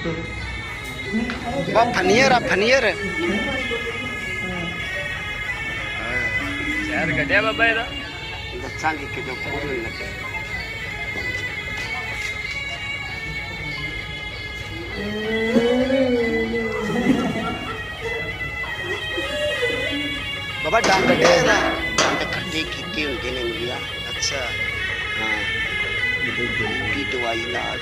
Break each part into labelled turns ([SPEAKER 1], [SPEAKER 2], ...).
[SPEAKER 1] बा फनियर आ फनियर
[SPEAKER 2] शहर कटिया बाबा ਇਹਦਾ
[SPEAKER 1] ਦੱਸਾਂਗੇ ਕਿਦੋਂ ਪੂਰੇ ਲੱਗੇ बाबा डंग कटे ना डंग खट्टे कीते होंगे ने मिया अच्छा हाँ की दवाई लाल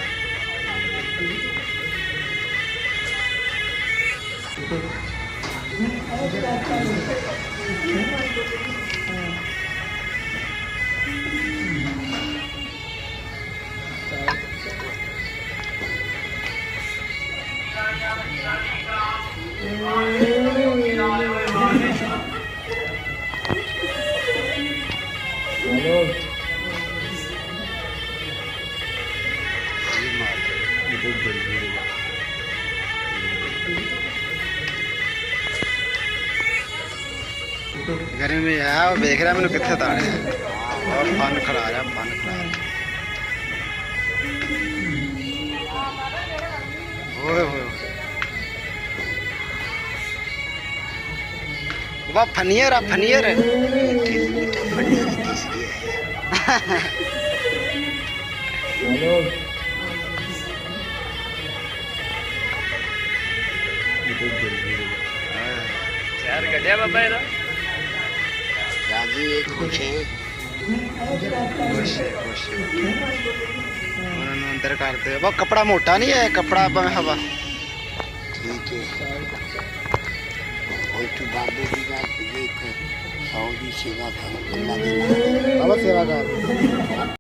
[SPEAKER 1] गर्मी है वो देख रहा मैंने कितने ताड़े और फन खड़ा रहा फन खड़ा ओए ओए बाबा फनियर आ फनियर
[SPEAKER 2] शहर कटिया बाबा ਇਹਦਾ
[SPEAKER 1] राजी खुश है खुश है खुश है उन्होंने अंदर करते वो कपड़ा मोटा नहीं है कपड़ा हवा ठीक है और तू बाबू भी जा देख सऊदी सेवा कर अल्लाह की सेवा कर